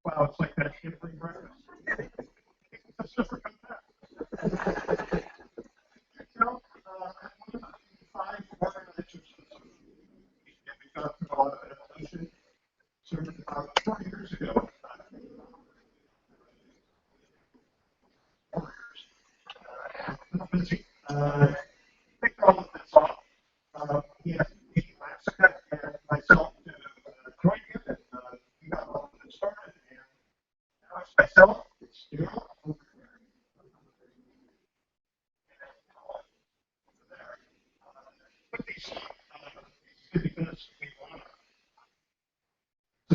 Wow, it's like that gambling breakfast. That's just five organizations. We got through a lot of evolution. So about 4 years ago, 4 years, busy. Picked all of this off. He asked me, Jessica, and myself to join him, and we got all of it started. And now it's myself, it's Daryl over there. With these, because we want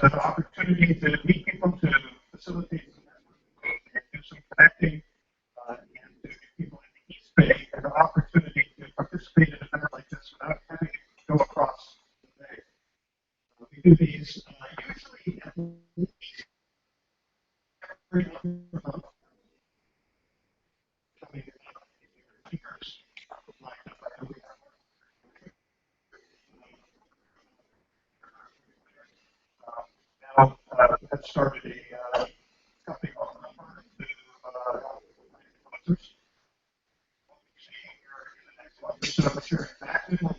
an opportunity to meet people, to facilitate and do some connecting, and to give people in the East Bay an opportunity to participate in an event like this without having to go across the bay. We do these usually at least every month. Speakers lined up. Now, that started a company called influencers. So I'm sure exactly what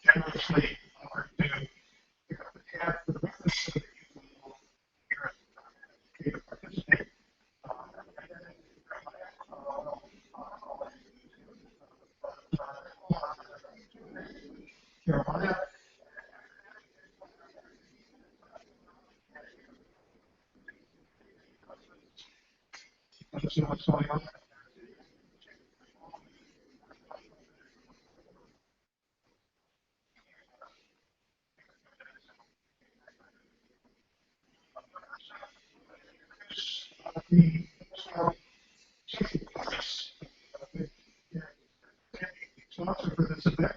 generously offered to pick up the tab for the reference so that you will hear it to participate. Jeremiah. Understand what's going on? The sponsor for this event.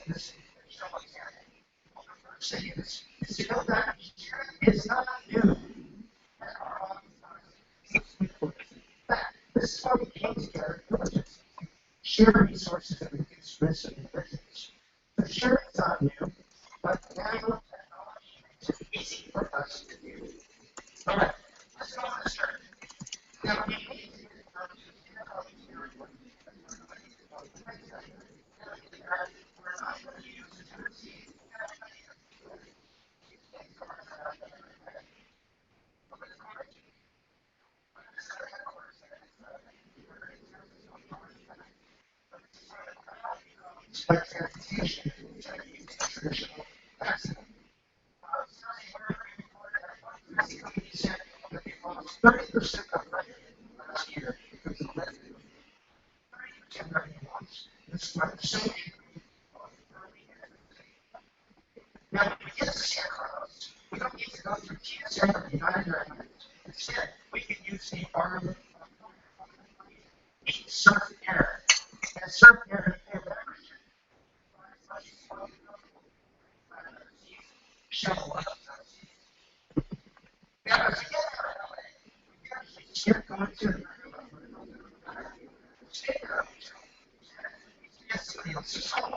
this saying is to know that it's not new. This is why we came together to share resources and reduce risk and emergencies. The sharing is not new, but now technology makes it easy for us to do. All right, let's go on the start. Now, we need to like sanitation, traditional accident. 30% of revenue last year because of revenue. 30% revenue loss. This is my percentage. Now, when we get to Santa Claus, we don't need to go through TSA or United Airlines. Instead, we can use the arm surf air. And surf air and shovel up. Now, as we get out of LA, we actually skip going to the stay there. Yes, somebody else's home.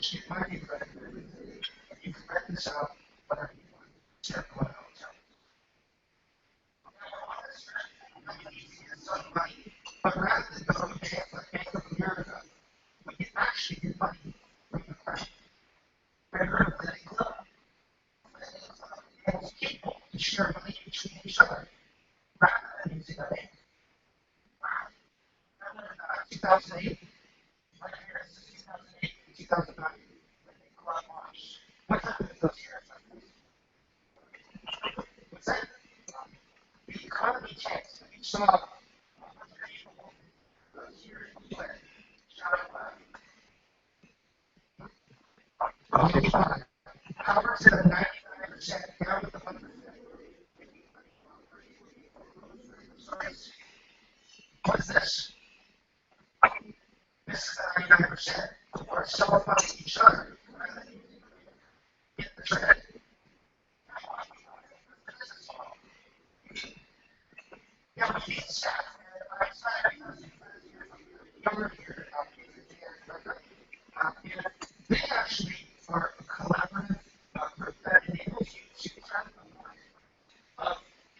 She might be ready. You can rent this out whatever you want. Except one hotel. But rather than go to Bank of America, we can actually get money from the bank. We're going to letting club. And people to share money between each other rather than using a bank. Wow. Remember 2008? My parents in 2008 and 2009 when the club launched. What happened in those years? What's that? The economy tanked. We saw Howard's at 99% down with the 100%. What is this? This is 99%. We're celebrating each other. Get the trend. Yeah, we need staff. Younger here. They actually are a collaborative group that enables you to have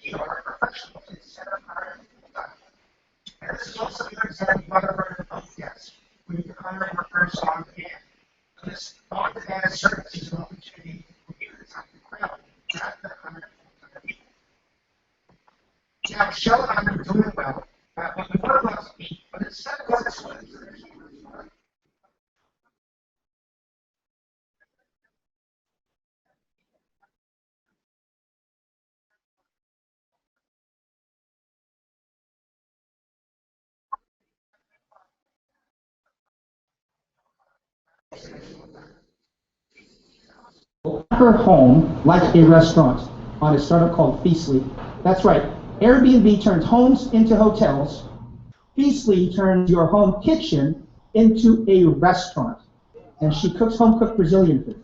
PR professionals instead of hiring full-time. And this is also an example of our yes. We need to hire workers on demand. So this on-demand service is an opportunity for you to talk to the crowd, rather than hire full-time people. Now, Michelle and I are doing well, but we want to go to eat, but instead of going to her home like a restaurant on a startup called Feastly. That's right. Airbnb turns homes into hotels. Feastly turns your home kitchen into a restaurant. And she cooks home-cooked Brazilian food.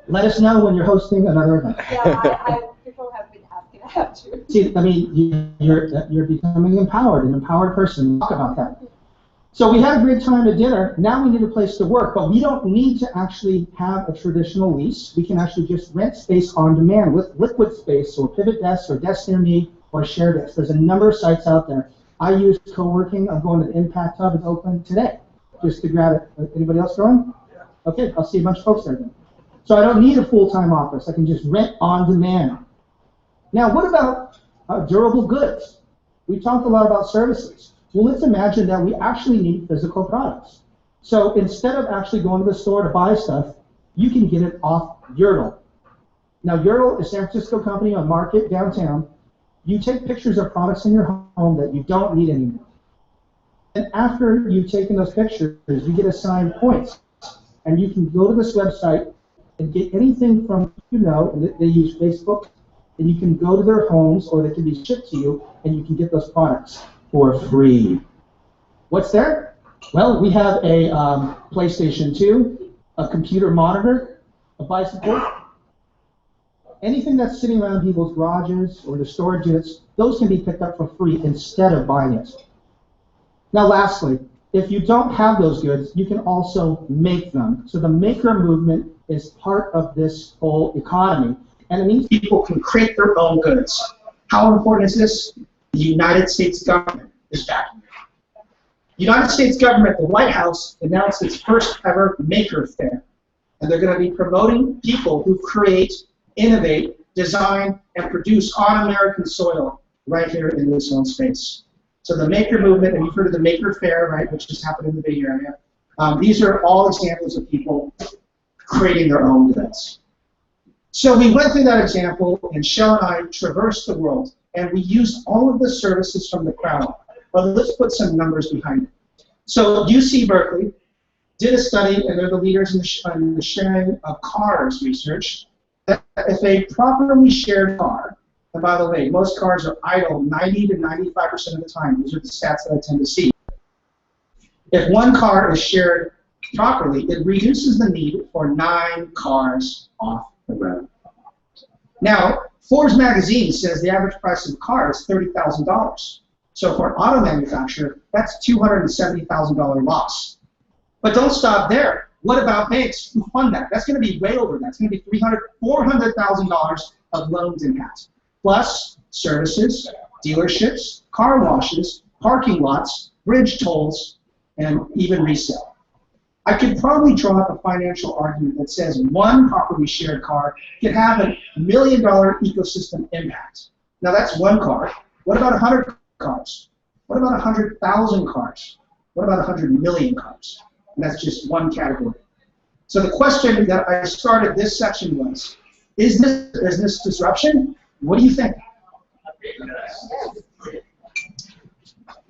Let us know when you're hosting another event. Yeah, people have been asking. I have to. See, I mean, you're becoming empowered, an empowered person. Talk about that. So we had a great time at dinner. Now we need a place to work, but we don't need to actually have a traditional lease. We can actually just rent space on demand with Liquid Space or Pivot Desk or Desk Near Me or Share Desk. There's a number of sites out there. I use co-working. I'm going to the Impact Hub in Oakland today just to grab it. Anybody else going? Okay, I'll see a bunch of folks there then. So I don't need a full-time office. I can just rent on demand. Now, what about durable goods? We talked a lot about services. Well, let's imagine that we actually need physical products. So instead of actually going to the store to buy stuff, you can get it off Yurtle. Now, Yurtle is a San Francisco company on Market downtown. You take pictures of products in your home that you don't need anymore. And after you've taken those pictures, you get assigned points. And you can go to this website and get anything from, and they use Facebook, and you can go to their homes or they can be shipped to you, and you can get those products. for free. What's there? Well, we have a PlayStation 2, a computer monitor, a bicycle. Anything that's sitting around people's garages or the storage units, those can be picked up for free instead of buying it. Now lastly, if you don't have those goods, you can also make them. So the maker movement is part of this whole economy. And it means people can create their own goods. How important is this? The United States government is backing it. The United States government, the White House, announced its first ever maker fair. And they're going to be promoting people who create, innovate, design, and produce on American soil right here in this own space. So the maker movement, and you've heard of the maker fair, right, which just happened in the Bay Area. These are all examples of people creating their own goods. So we went through that example, and Shell and I traversed the world, and we used all of the services from the crowd. But let's put some numbers behind it. So UC Berkeley did a study, and they're the leaders in the sharing of cars research, that if a properly shared car, and by the way, most cars are idle 90 to 95% of the time. These are the stats that I tend to see. If one car is shared properly, it reduces the need for 9 cars off the road. Now, Forbes magazine says the average price of a car is $30,000. So for an auto manufacturer, that's $270,000 loss. But don't stop there. What about banks who fund that? That's going to be way over that. It's going to be $400,000 of loans in that. Plus services, dealerships, car washes, parking lots, bridge tolls, and even resale. I could probably draw up a financial argument that says one properly shared car can have $1 million ecosystem impact. Now that's one car. What about 100 cars? What about 100,000 cars? What about 100 million cars? And that's just one category. So the question that I started this section was, is this business disruption? What do you think?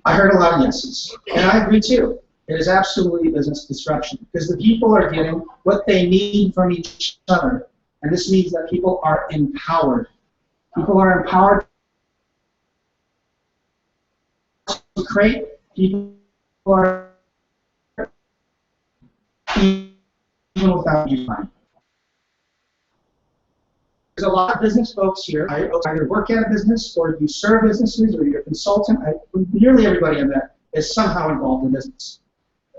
I heard a lot of yeses, and I agree too. It is absolutely business disruption because the people are getting what they need from each other, and this means that people are empowered. People are empowered to create. People are even without you. There's a lot of business folks here. I either work at a business, or you serve businesses, or you're a consultant. Nearly everybody I met is somehow involved in business.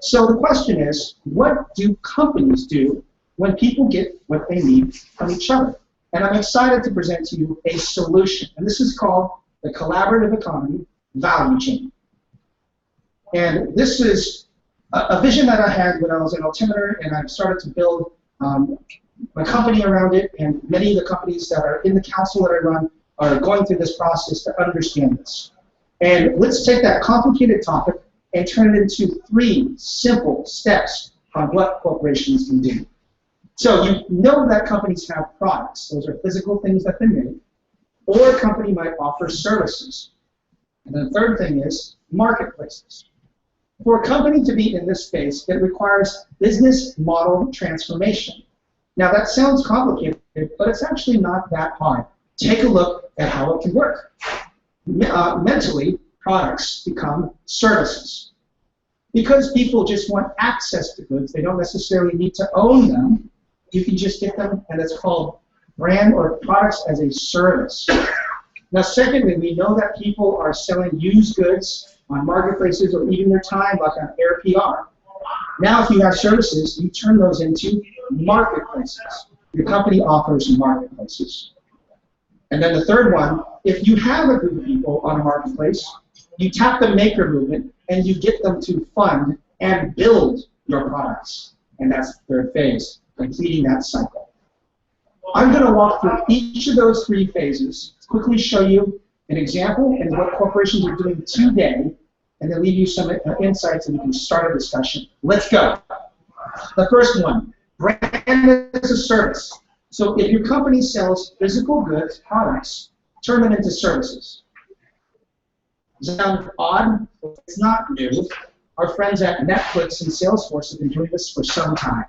So the question is, what do companies do when people get what they need from each other? And I'm excited to present to you a solution. And this is called the collaborative economy value chain. And this is a vision that I had when I was an altimeter, and I've started to build my company around it, and many of the companies that are in the council that I run are going through this process to understand this. And let's take that complicated topic and turn it into 3 simple steps on what corporations can do. So you know that companies have products. Those are physical things that they make. Or a company might offer services. And then the third thing is marketplaces. For a company to be in this space, it requires business model transformation. Now that sounds complicated, but it's actually not that hard. Take a look at how it can work. Mentally, products become services. Because people just want access to goods, they don't necessarily need to own them. You can just get them, and it's called brand or products as a service. Now secondly, we know that people are selling used goods on marketplaces or even their time, like on AirPR. Now if you have services, you turn those into marketplaces. Your company offers marketplaces. And then the third one, if you have a group of people on a marketplace, you tap the maker movement and you get them to fund and build your products. And that's the third phase, completing that cycle. I'm going to walk through each of those 3 phases, quickly show you an example and what corporations are doing today, and then leave you some insights and we can start a discussion. Let's go. The first one, brand as a service. So if your company sells physical goods, products, turn them into services. Does that sound odd? It's not new. Our friends at Netflix and Salesforce have been doing this for some time.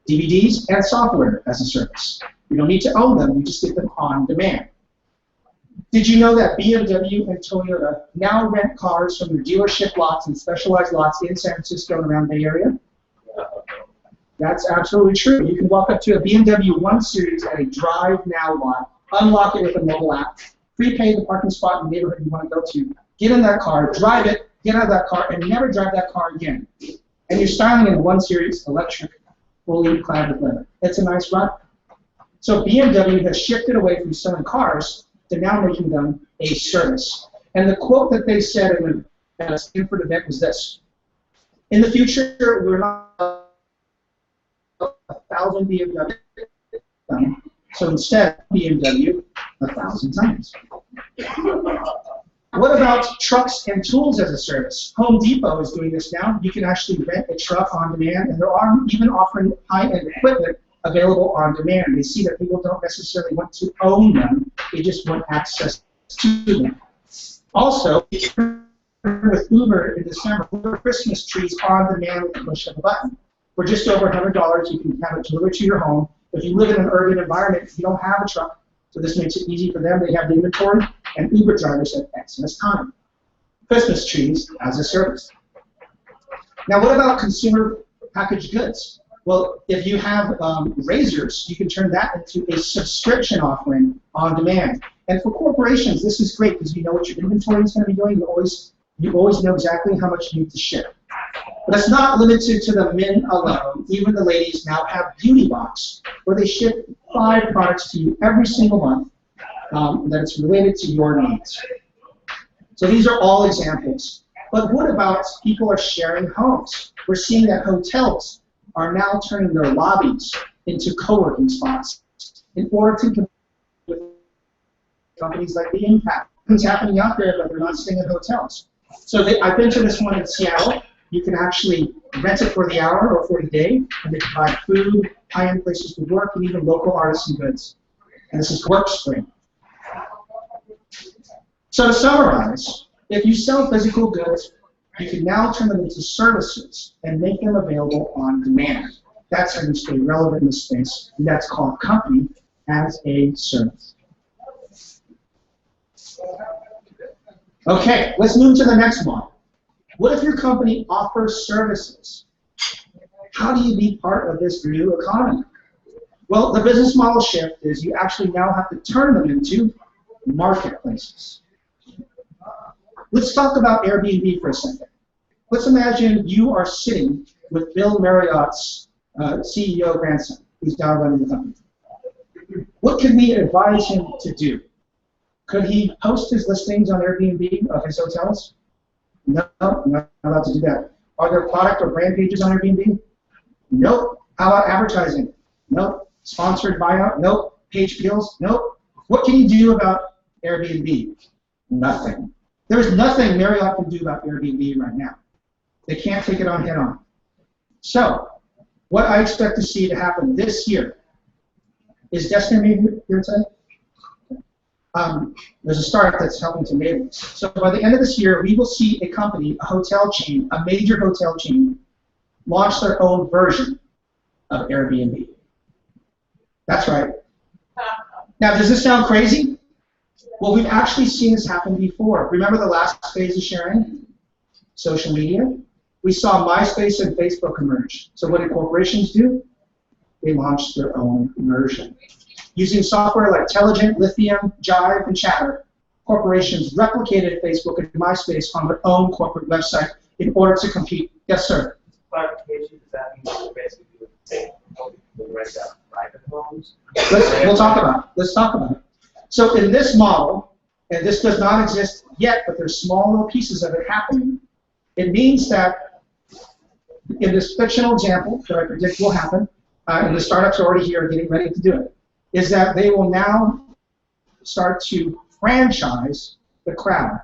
DVDs and software as a service. You don't need to own them, you just get them on demand. Did you know that BMW and Toyota now rent cars from their dealership lots and specialized lots in San Francisco and around the Bay Area? That's absolutely true. You can walk up to a BMW 1 Series at a Drive Now lot, unlock it with a mobile app, prepay the parking spot in the neighborhood you want to go to, get in that car, drive it, get out of that car, and never drive that car again. And you're styling in a 1 Series electric, fully clad with leather. It's a nice ride. So BMW has shifted away from selling cars to now making them a service. And the quote that they said in the Stanford event was this: in the future, we're not 1,000 BMW, so instead, BMW 1,000 times. What about trucks and tools as a service? Home Depot is doing this now. You can actually rent a truck on demand, and they're even offering high-end equipment available on demand. They see that people don't necessarily want to own them, they just want access to them. Also, with Uber in December, Christmas trees on demand with the push of a button. For just over $100, you can have it delivered to your home. If you live in an urban environment, you don't have a truck, so this makes it easy for them. They have the inventory, and Uber drivers have excess time. Christmas trees as a service. Now, what about consumer packaged goods? Well, if you have razors, you can turn that into a subscription offering on demand. And for corporations, this is great because you know what your inventory is going to be doing. You always know exactly how much you need to ship. But it's not limited to the men alone. Even the ladies now have Beauty Box, where they ship 5 products to you every single month that's related to your needs. So these are all examples. But what about people are sharing homes? We're seeing that hotels are now turning their lobbies into co-working spots in order to compete with companies like the Impact. Things happening out there, but they're not staying at hotels. So I've been to this one in Seattle. You can actually rent it for the hour or for the day, and they provide food, high-end places to work, and even local artisan goods. And this is WorkSpring. So to summarize, if you sell physical goods, you can now turn them into services and make them available on demand. That's how you stay relevant in the space, and that's called company as a service. Okay, let's move to the next one. What if your company offers services? How do you be part of this new economy? Well, the business model shift is you actually now have to turn them into marketplaces. Let's talk about Airbnb for a second. Let's imagine you are sitting with Bill Marriott's CEO grandson, who's now running the company. What can we advise him to do? Could he post his listings on Airbnb of his hotels? No, not allowed to do that. Are there product or brand pages on Airbnb? Nope. How about advertising? Nope. Sponsored buyout? Nope. Page deals? Nope. What can you do about Airbnb? Nothing. There is nothing Marriott can do about Airbnb right now. They can't take it on head on. So, what I expect to see to happen this year is Destiny here today? There's a startup that's helping to enable this. So by the end of this year, we will see a company, a hotel chain, a major hotel chain, launch their own version of Airbnb. That's right. Now, does this sound crazy? Well, we've actually seen this happen before. Remember the last phase of sharing? Social media? We saw MySpace and Facebook emerge. So what did corporations do? They launched their own version. Using software like Telligent, Lithium, Jive, and Chatter, corporations replicated Facebook and MySpace on their own corporate website in order to compete. Yes, sir? Clarification, does that mean you're basically helping people rent out private homes? Let's talk about it. So in this model, and this does not exist yet, but there's small little pieces of it happening, it means that in this fictional example that I predict will happen, and the startups are already here getting ready to do it, is that they will now start to franchise the crowd.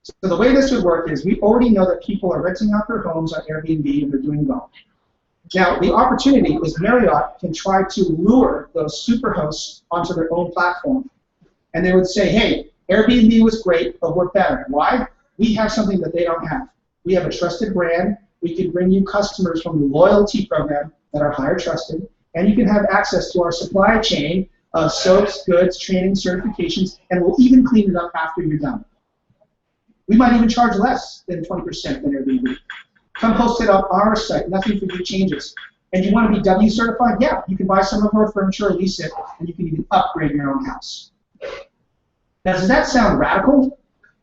So the way this would work is we already know that people are renting out their homes on Airbnb and they're doing well. Now, the opportunity is Marriott can try to lure those super hosts onto their own platform. And they would say, hey, Airbnb was great, but we're better. Why? We have something that they don't have. We have a trusted brand. We can bring you customers from the loyalty program that are higher trusted. And you can have access to our supply chain soaps, goods, training, certifications, and we'll even clean it up after you're done. We might even charge less than 20% than Airbnb. Come host it on our site, nothing for you changes. And you want to be W certified? Yeah, you can buy some of our furniture, lease it, and you can even upgrade your own house. Now, does that sound radical?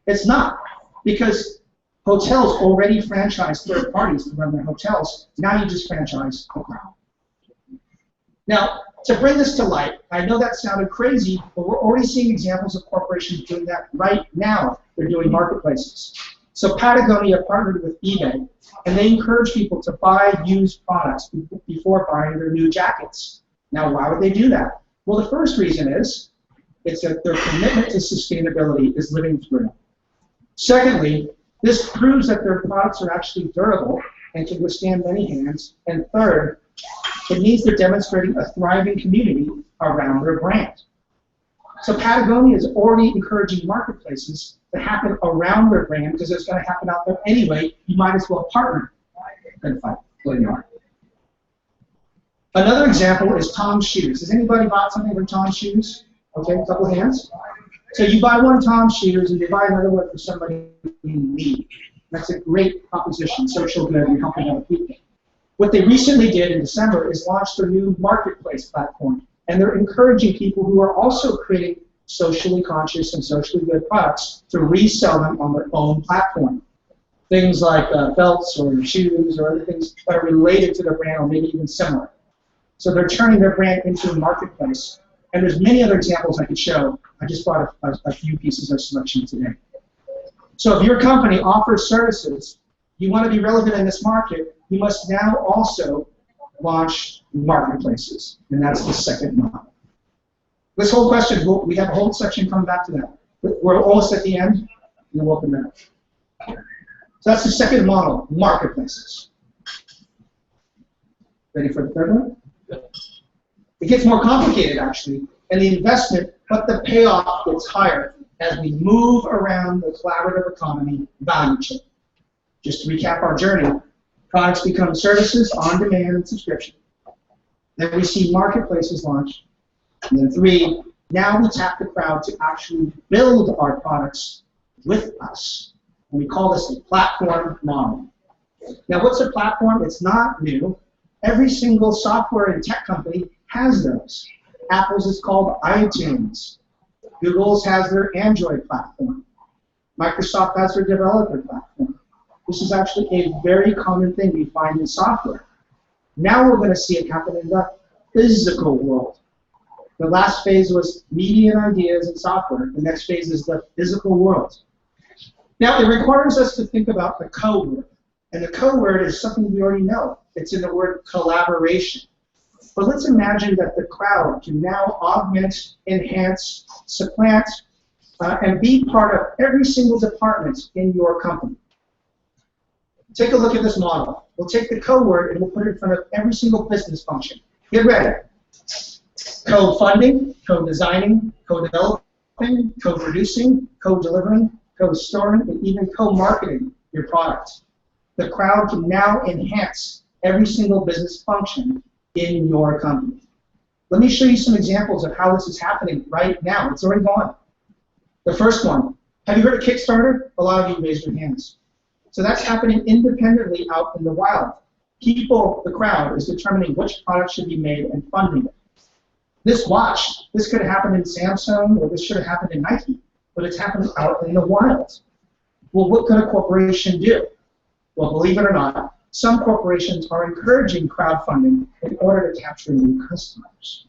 It's not, because hotels already franchise third parties to run their hotels. Now you just franchise a crowd. Now, to bring this to light, I know that sounded crazy, but we're already seeing examples of corporations doing that right now. They're doing marketplaces. So Patagonia partnered with eBay, and they encourage people to buy used products before buying their new jackets. Now, why would they do that? Well, the first reason is it's that their commitment to sustainability is living through. Secondly, this proves that their products are actually durable and can withstand many hands. And third, it means they're demonstrating a thriving community around their brand. So Patagonia is already encouraging marketplaces to happen around their brand because it's going to happen out there anyway. You might as well partner. Another example is Tom's Shoes. Has anybody bought something from Tom's Shoes? Okay, a couple of hands. So you buy one Tom's Shoes and you buy another one for somebody in need. That's a great proposition, social good, and helping other people. What they recently did in December is launch their new marketplace platform, and they're encouraging people who are also creating socially conscious and socially good products to resell them on their own platform. Things like belts or shoes or other things that are related to their brand or maybe even similar. So they're turning their brand into a marketplace. And there's many other examples I could show. I just brought a few pieces of selection today. So if your company offers services, you want to be relevant in this market, you must now also launch marketplaces. And that's the second model. This whole question, we have a whole section coming back to that. We're almost at the end, and we'll open that up. So that's the second model, marketplaces. Ready for the third one? It gets more complicated, actually, and the investment, but the payoff gets higher as we move around the collaborative economy value chain. Just to recap our journey, products become services on demand and subscription. Then we see marketplaces launch. And then 3, now we tap the crowd to actually build our products with us. And we call this a platform model. Now, what's a platform? It's not new. Every single software and tech company has those. Apple's is called iTunes. Google's has their Android platform. Microsoft has their developer platform. This is actually a very common thing we find in software. Now we're going to see it happen in the physical world. The last phase was media and ideas and software. The next phase is the physical world. Now it requires us to think about the code word. And the code word is something we already know. It's in the word collaboration. But let's imagine that the crowd can now augment, enhance, supplant, and be part of every single department in your company. Take a look at this model. We'll take the code word and we'll put it in front of every single business function. Get ready. Co-funding, co-designing, co-developing, co-producing, co-delivering, co-storing, and even co-marketing your product. The crowd can now enhance every single business function in your company. Let me show you some examples of how this is happening right now. It's already gone. The first one, have you heard of Kickstarter? A lot of you raised your hands. So that's happening independently out in the wild. People, the crowd, is determining which product should be made and funding it. This watch, this could have happened in Samsung, or this should have happened in Nike, but it's happening out in the wild. Well, what could a corporation do? Well, believe it or not, some corporations are encouraging crowdfunding in order to capture new customers.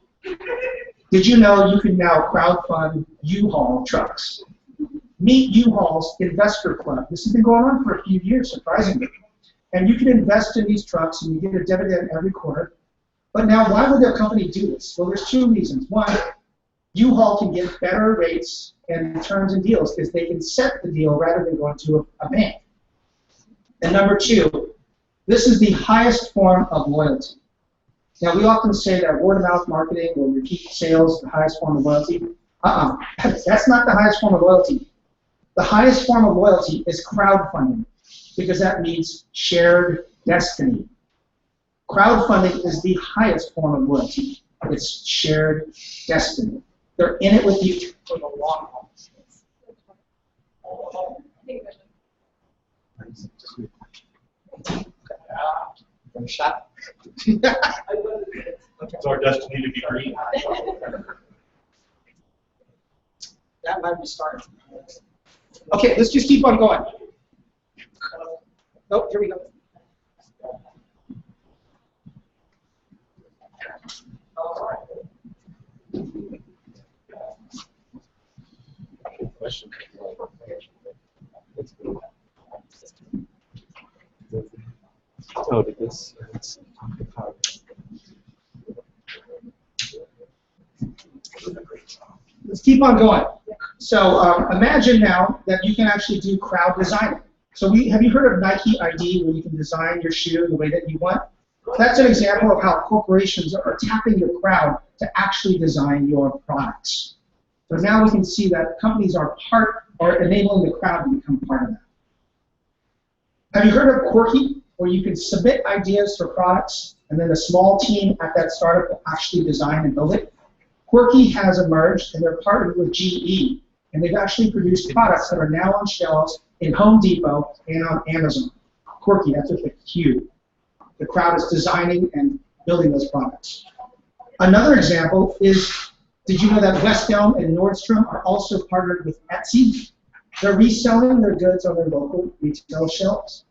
Did you know you can now crowdfund U-Haul trucks? Meet U-Haul's Investor Club. This has been going on for a few years, surprisingly. And you can invest in these trucks and you get a dividend every quarter. But now, why would a company do this? Well, there's 2 reasons. One, U-Haul can get better rates and terms and deals because they can set the deal rather than going to a bank. And number 2, this is the highest form of loyalty. Now, we often say that word-of-mouth marketing or repeat sales is the highest form of loyalty. That's not the highest form of loyalty. The highest form of loyalty is crowdfunding because that means shared destiny. Crowdfunding is the highest form of loyalty. It's shared destiny. They're in it with you for the long haul. Shot. It's our destiny to be green. That might be starting. Okay, let's just keep on going. Oh, here we go. Question. Oh, did this? Let's keep on going. So imagine now that you can actually do crowd designing. So have you heard of Nike ID, where you can design your shoe the way that you want? That's an example of how corporations are tapping the crowd to actually design your products. So now we can see that companies are enabling the crowd to become part of that. Have you heard of Quirky, where you can submit ideas for products and then a small team at that startup will actually design and build it? Quirky has emerged, and they're partnered with GE, and they've actually produced products that are now on shelves in Home Depot and on Amazon. Quirky, that's with a Q. The crowd is designing and building those products. Another example is, did you know that West Elm and Nordstrom are also partnered with Etsy? They're reselling their goods on their local retail shelves.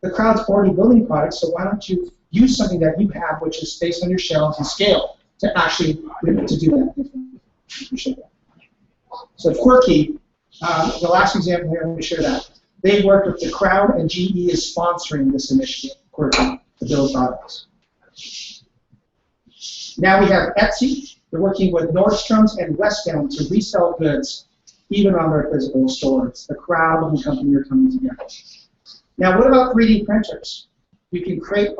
The crowd's already building products, so why don't you use something that you have, which is space on your shelves and scale, to actually to do that. So Quirky, the last example here, let me share that. They worked with the crowd, and GE is sponsoring this initiative, Quirky, to build products. Now we have Etsy. They're working with Nordstrom's and West Elm to resell goods, even on their physical stores. The crowd and the company are coming together. Now, what about 3D printers? You can create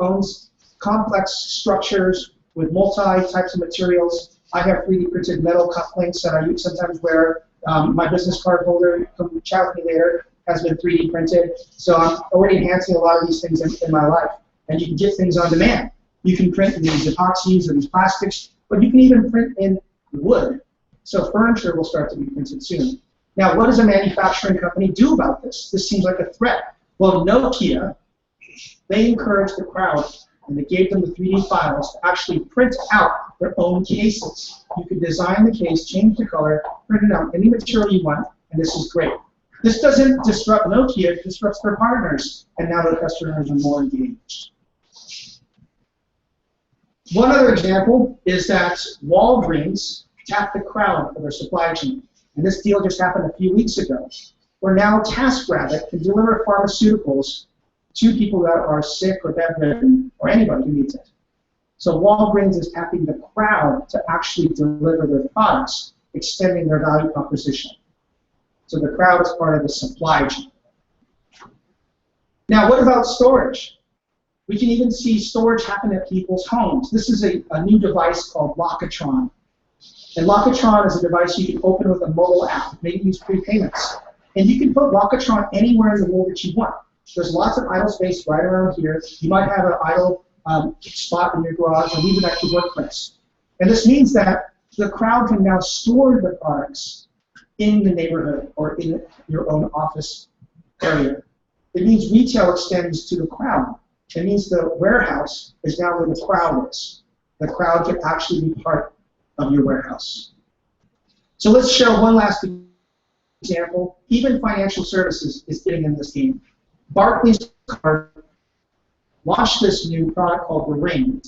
complex structures with multi-types of materials. I have 3D printed metal cufflinks that I sometimes wear. My business card holder, come chat with me later, has been 3D printed. So I'm already enhancing a lot of these things in my life. And you can get things on demand. You can print in these epoxies or these plastics, but you can even print in wood. So furniture will start to be printed soon. Now, what does a manufacturing company do about this? This seems like a threat. Well, Nokia, they encouraged the crowd, and they gave them the 3D files to actually print out their own cases. You could design the case, change the color, print it out, any material you want, and this is great. This doesn't disrupt Nokia, it disrupts their partners, and now their customers are more engaged. One other example is that Walgreens tapped the crowd for their supply chain, and this deal just happened a few weeks ago, where now TaskRabbit can deliver pharmaceuticals to people that are sick or bedridden, or anybody who needs it. So Walgreens is tapping the crowd to actually deliver their products, extending their value proposition. So the crowd is part of the supply chain. Now, what about storage? We can even see storage happen at people's homes. This is a new device called Lockatron. And Lockatron is a device you can open with a mobile app, maybe use prepayments. And you can put Lockatron anywhere in the world that you want. There's lots of idle space right around here. You might have an idle spot in your garage or even at your workplace. And this means that the crowd can now store the products in the neighborhood or in your own office area. It means retail extends to the crowd. It means the warehouse is now where the crowd is. The crowd can actually be part of your warehouse. So let's show one last example. Even financial services is getting in this game. Barclays Card launched this new product called the Ring.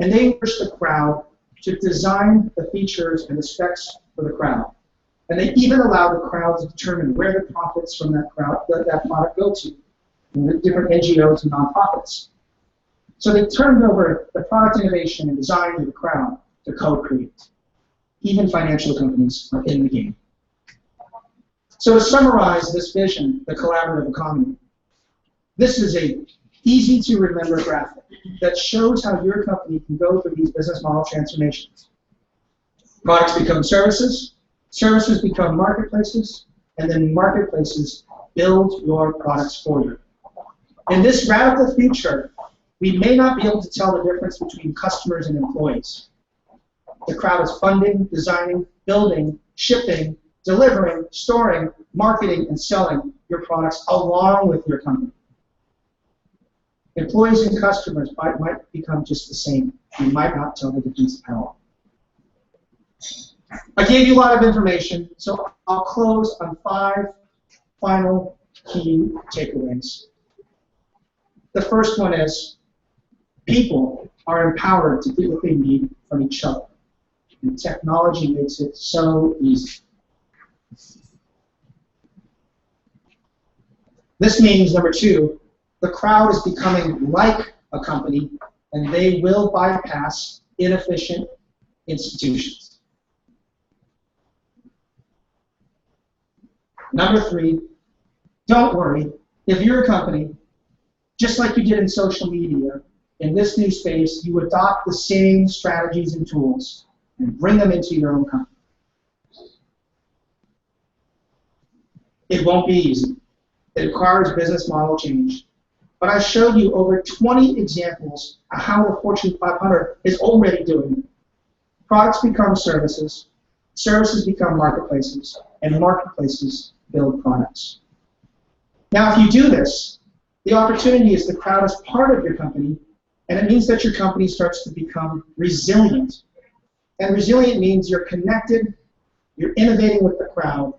And they encouraged the crowd to design the features and the specs for the crowd. And they even allow the crowd to determine where the profits from that product go to, and the different NGOs and nonprofits. So they turned over the product innovation and design to the crowd to co-create. Even financial companies are in the game. So to summarize this vision, the collaborative economy, this is an easy-to-remember graphic that shows how your company can go through these business model transformations. Products become services, services become marketplaces, and then marketplaces build your products for you. In this radical future, We may not be able to tell the difference between customers and employees. The crowd is funding, designing, building, shipping, delivering, storing, marketing, and selling your products along with your company. Employees and customers might become just the same. You might not tell the difference at all. I gave you a lot of information, so I'll close on 5 final key takeaways. The first one is people are empowered to get what they need from each other. And technology makes it so easy. This means, number 2, the crowd is becoming like a company, and they will bypass inefficient institutions. Number 3, don't worry. If you're a company, just like you did in social media, in this new space, you adopt the same strategies and tools and bring them into your own company. It won't be easy. It requires business model change. But I showed you over 20 examples of how the Fortune 500 is already doing it. Products become services, services become marketplaces, and marketplaces build products. Now, if you do this, the opportunity is the crowd is part of your company, and it means that your company starts to become resilient. And resilient means you're connected, you're innovating with the crowd,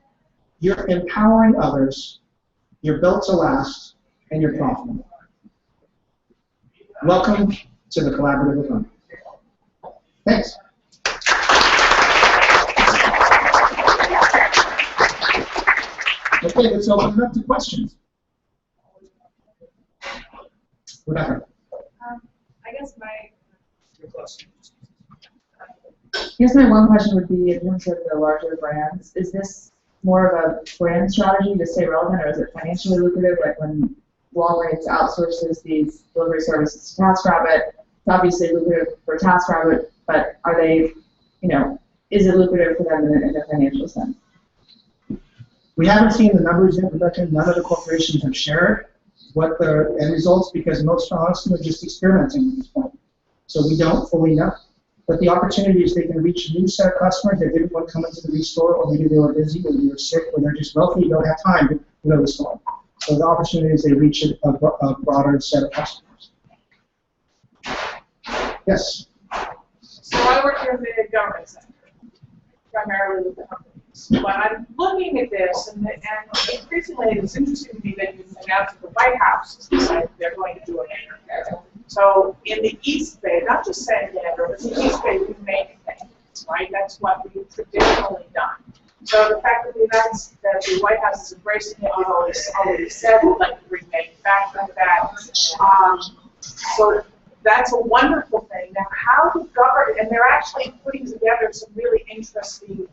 you're empowering others, you're built to last, and you're profitable. Welcome to the collaborative economy. Thanks. Okay, let's open it up to questions. Rebecca. I guess my one question would be, in terms of the larger brands, is this more of a brand strategy to stay relevant, or is it financially lucrative? Like when Walgreens outsources these delivery services to TaskRabbit, it's obviously lucrative for TaskRabbit, but are they, is it lucrative for them in a financial sense? We haven't seen the numbers yet, Rebecca. None of the corporations have shared what the end results, because most honestly are just experimenting at this point. So we don't fully know. But the opportunity is they can reach a new set of customers that didn't want to come into the store, or maybe they were busy, or they were sick, or they're just wealthy, you don't have time to go to the store. So the opportunity is they reach a broader set of customers. Yes? So I work in the government sector, primarily with the companies. But I'm looking at this, and increasingly it's interesting to me that you announced that the White House has decided they're going to do it. So in the East Bay, not just San Diego, but in the East Bay, we make things, right? That's what we've traditionally done. So the fact that the White House is embracing it, we've always said we'd like to bring manufacturing back. So that's a wonderful thing. Now, how the government, and they're actually putting together some really interesting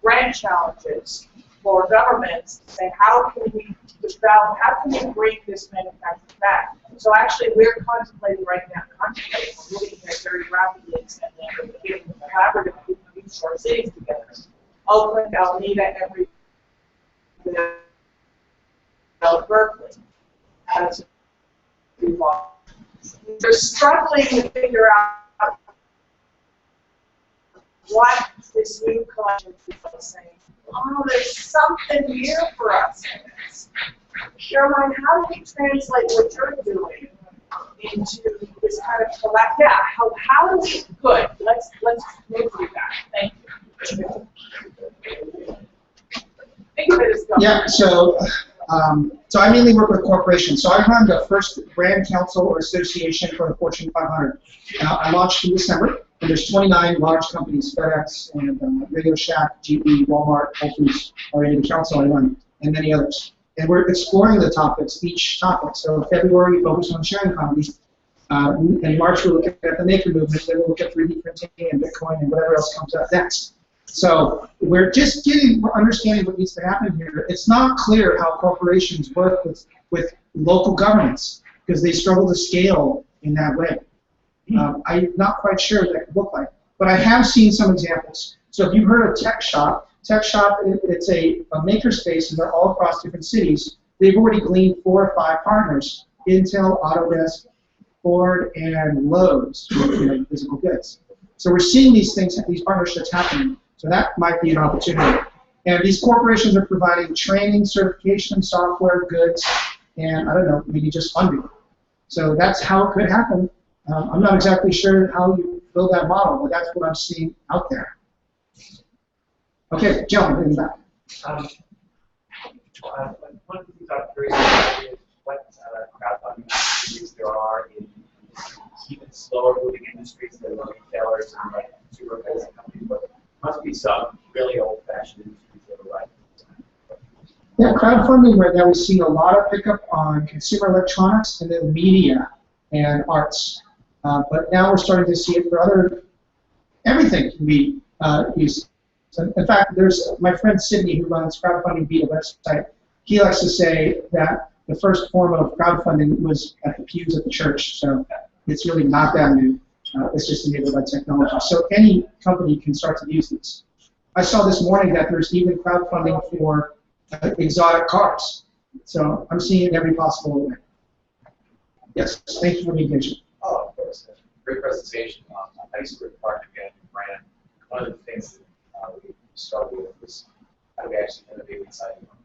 grant challenges for governments to say, how can we develop, how can we bring this manufacturing back? So actually, we're contemplating right now, we're moving here very rapidly, and we're getting collaborative with these short cities together. Oakland, Alameda, every Berkeley. They're struggling to figure out what this new collection is saying. Oh, there's something here for us in this. Jeremiah, how do we translate what you're doing into this kind of collect? Yeah, how does it good? Let's move through that. Thank you. Think of it as going. Yeah, so I mainly work with corporations. So I run the first brand council or association for the Fortune 500. I launched in December, and there's 29 large companies, FedEx and Radio Shack, GE, Walmart, Whole Foods are in the council I run, and many others. And we're exploring the topics, each topic. So in February, we focus on sharing economy. In March, we look at the maker movement. Then we'll look at 3D printing and Bitcoin and whatever else comes up next. So we're just understanding what needs to happen here. It's not clear how corporations work with local governments because they struggle to scale in that way. I'm not quite sure what that could look like. But I have seen some examples. So if you've heard of Tech Shop, it's a makerspace, and they're all across different cities. They've already gleaned 4 or 5 partners: Intel, Autodesk, Ford and Lowe's to make physical goods. So we're seeing these things, these partnerships happening. So that might be an opportunity. And these corporations are providing training, certification, software, goods, and I don't know, maybe just funding. So that's how it could happen. I'm not exactly sure how you build that model, but that's what I'm seeing out there. Okay, Joe, in the back. One of the things I'm curious about is what crowdfunding opportunities there are in even slower moving industries than retailers and like consumer facing companies, but there must be some really old fashioned industries that are right. Yeah, crowdfunding right now, we're seeing a lot of pickup on consumer electronics and then media and arts. But now we're starting to see it for other, everything can be used. So in fact, there's my friend Sydney who runs Crowdfunding Beta website. He likes to say that the first form of crowdfunding was at the pews of the church. So it's really not that new. It's just enabled by technology. So any company can start to use this. I saw this morning that there's even crowdfunding for exotic cars. So I'm seeing it in every possible way. Yes, thank you for the engagement. Oh, of course. Great presentation. I used to work part again brand. One of the things that we struggled with was how do we actually innovate inside the company.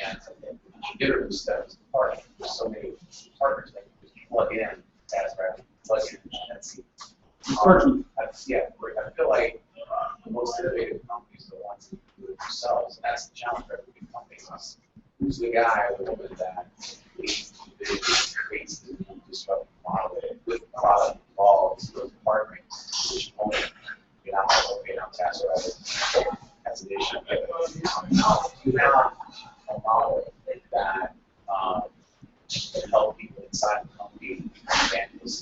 And I think the innovative step is the part. There's so many partners that you just plug in, plug in, and see. I feel like the most innovative companies are the ones that do it themselves, and that's the challenge for every company. Who's the guy or the woman that leads the business, creates the new disruptive model with the product involved, those partnering, which only task as an issue. You have a model that can help people inside the company understand this.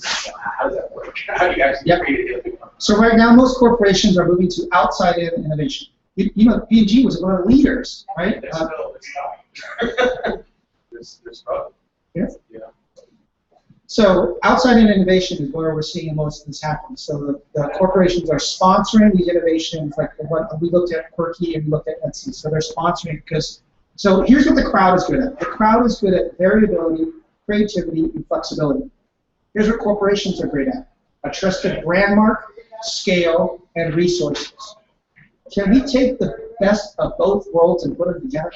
How does that work? How do you guys create it? So right now, most corporations are moving to outside-in innovation. You know, P&G was one of the leaders, right? There's struggle. Yeah. So outside-in innovation is where we're seeing most of this happen. So the corporations are sponsoring these innovations, like what we looked at Quirky and we looked at Etsy. So they're sponsoring because, so here's what the crowd is good at. The crowd is good at variability, creativity, and flexibility. Here's what corporations are great at. A trusted brand mark, scale, and resources. Can we take the best of both worlds and put them together?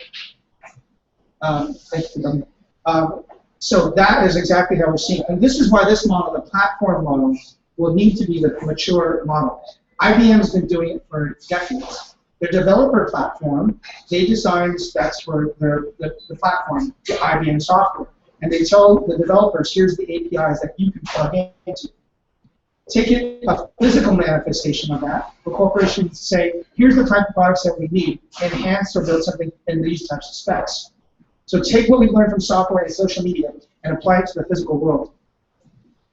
So that is exactly how we're seeing it. And this is why this model, the platform model, will need to be the mature model. IBM's been doing it for decades. Their developer platform, they design specs for the platform, the IBM software. And they tell the developers, here's the APIs that you can plug into. Take it a physical manifestation of that. The corporations say, here's the type of products that we need, enhance or build something in these types of specs. So take what we've learned from software and social media and apply it to the physical world.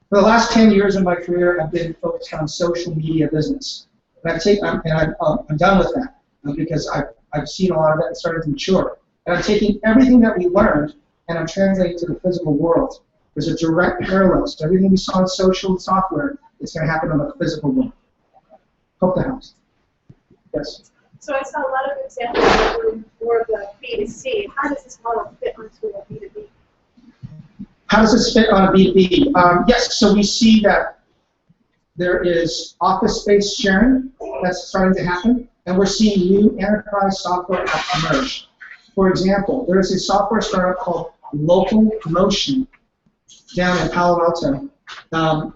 For the last 10 years of my career, I've been focused on social media business. And I'm done with that because I've seen a lot of that and started to mature. And I'm taking everything that we learned and I'm translating it to the physical world. There's a direct parallel. So everything we saw in social and software is going to happen on the physical world. Hope that helps. Yes? So I saw a lot of examples for the B2C. How does this model fit onto a B2B? How does this fit on a B2B? Yes, so we see that there is office space sharing that's starting to happen, and we're seeing new enterprise software apps emerge. For example, there is a software startup called Local Motion down in Palo Alto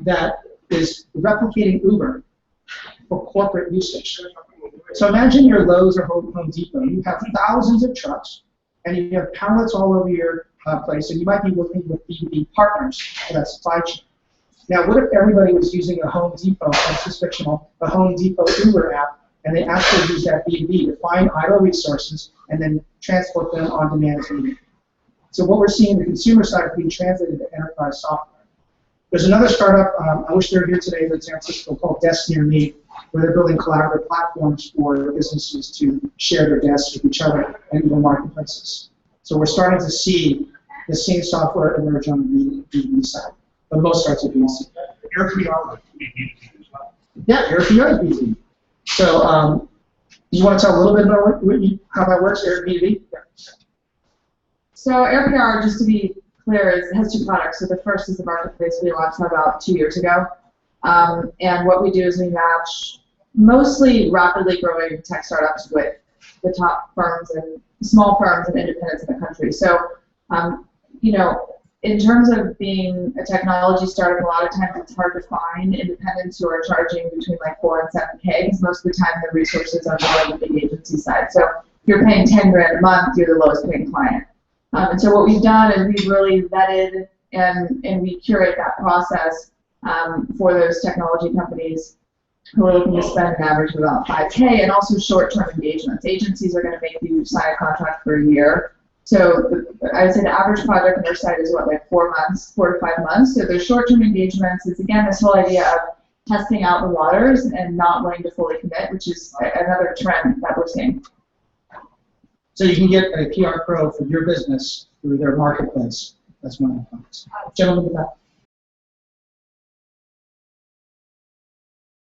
that is replicating Uber for corporate usage. So imagine your Lowe's or Home Depot. You have thousands of trucks, and you have pallets all over your place, and you might be working with B2B partners for that supply chain. Now, what if everybody was using a Home Depot, that's just fictional, a Home Depot Uber app, and they actually use that B2B to find idle resources and then transport them on demand as needed? So what we're seeing in the consumer side is being translated to enterprise software. There's another startup, I wish they were here today, in San Francisco, called Desk Near Me, where they're building collaborative platforms for businesses to share their desks with each other and even marketplaces. So we're starting to see the same software emerge on the B2B side, but most starts with B2C. AirPR would be B2B as well. Yeah, AirPR is B2B. So you want to tell a little bit about how that works, B2B? Yeah. So AirPR, just to be clear is it has two products. So the first is the marketplace we launched about 2 years ago. And what we do is we match mostly rapidly growing tech startups with the top firms and small firms and independents in the country. So, you know, in terms of being a technology startup, a lot of times it's hard to find independents who are charging between like 4 and 7K, because most of the time the resources are more on the big agency side. So if you're paying 10 grand a month, you're the lowest paying client. And so what we've done is we've really vetted and we curate that process for those technology companies who are looking to spend an average of about 5K, and also short-term engagements. Agencies are going to make you sign a contract for a year. So I would say the average project on their site is what, like 4 months, 4 to 5 months. So they're short-term engagements. It's again this whole idea of testing out the waters and not wanting to fully commit, which is another trend that we're seeing. So you can get a PR pro for your business through their marketplace. That's one of the points. Gentlemen, with that.